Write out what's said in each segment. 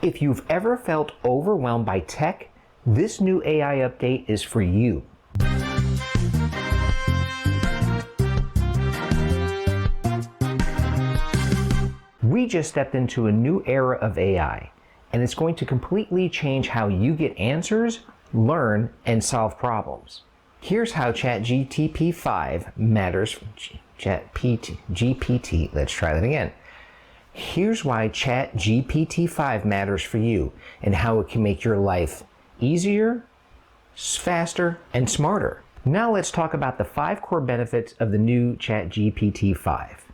If you've ever felt overwhelmed by tech, this new AI update is for you. We just stepped into a new era of AI, and it's going to completely change how you get answers, learn, and solve problems. Here's how ChatGPT 5 matters. GPT, let's try that again. Here's why ChatGPT 5 matters for you and how it can make your life easier, faster, and smarter. Now let's talk about the 5 core benefits of the new ChatGPT 5.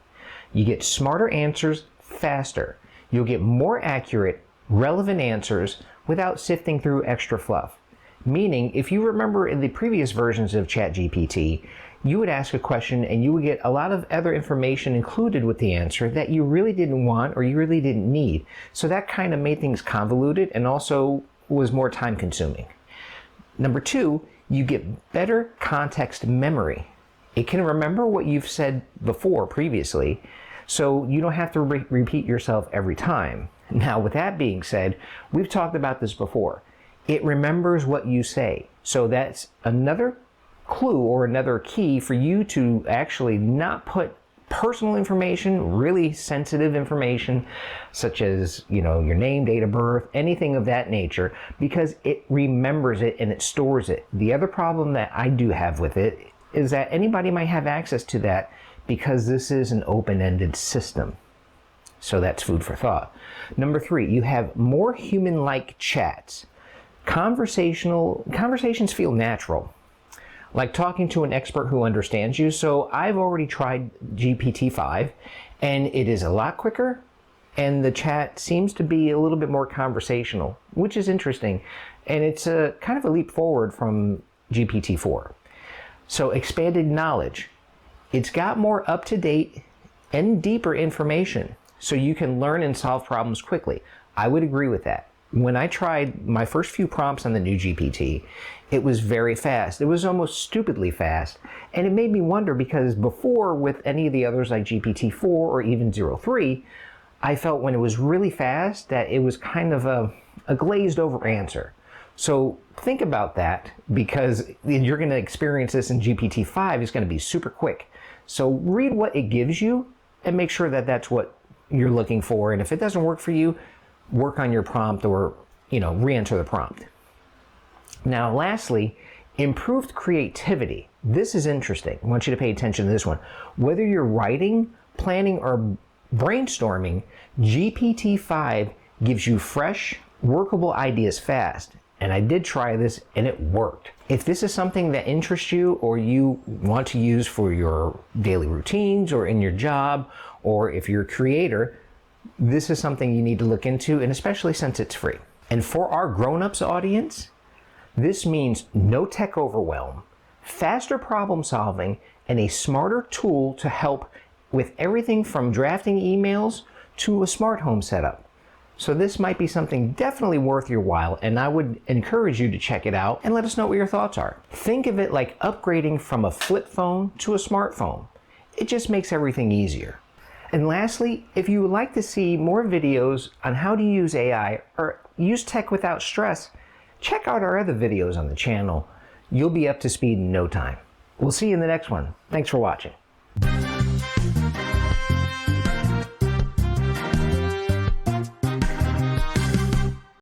You get smarter answers faster. You'll get more accurate, relevant answers without sifting through extra fluff. Meaning, if you remember in the previous versions of ChatGPT, you would ask a question and you would get a lot of other information included with the answer that you really didn't want or you really didn't need. So that kind of made things convoluted and also was more time consuming. Number 2, you get better context memory. It can remember what you've said before previously, so you don't have to repeat yourself every time. Now, with that being said, we've talked about this before. It remembers what you say. So that's another clue or another key for you to actually not put personal information, really sensitive information, such as, your name, date of birth, anything of that nature, because it remembers it and it stores it. The other problem that I do have with it is that anybody might have access to that because this is an open-ended system. So that's food for thought. Number 3, you have more human-like chats. Conversations feel natural, like talking to an expert who understands you. So I've already tried GPT-5 and it is a lot quicker and the chat seems to be a little bit more conversational, which is interesting. And it's a kind of a leap forward from GPT-4. So expanded knowledge. It's got more up-to-date and deeper information, so you can learn and solve problems quickly. I would agree with that. When I tried my first few prompts on the new GPT, it was very fast. It was almost stupidly fast, and it made me wonder because before, with any of the others like GPT-4 or even 0.3, I felt when it was really fast that it was kind of a glazed over answer. So think about that, because you're going to experience this in GPT-5. It's going to be super quick. So read what it gives you and make sure that that's what you're looking for. And if it doesn't work for you, work on your prompt or, re-enter the prompt. Now, lastly, improved creativity. This is interesting. I want you to pay attention to this one. Whether you're writing, planning, or brainstorming, GPT-5 gives you fresh, workable ideas fast. And I did try this and it worked. If this is something that interests you or you want to use for your daily routines or in your job, or if you're a creator, this is something you need to look into, and especially since it's free. And for our grown-ups audience, this means no tech overwhelm, faster problem solving, and a smarter tool to help with everything from drafting emails to a smart home setup. So this might be something definitely worth your while, and I would encourage you to check it out and let us know what your thoughts are. Think of it like upgrading from a flip phone to a smartphone. It just makes everything easier. And lastly, if you would like to see more videos on how to use AI or use tech without stress, check out our other videos on the channel. You'll be up to speed in no time. We'll see you in the next one. Thanks for watching.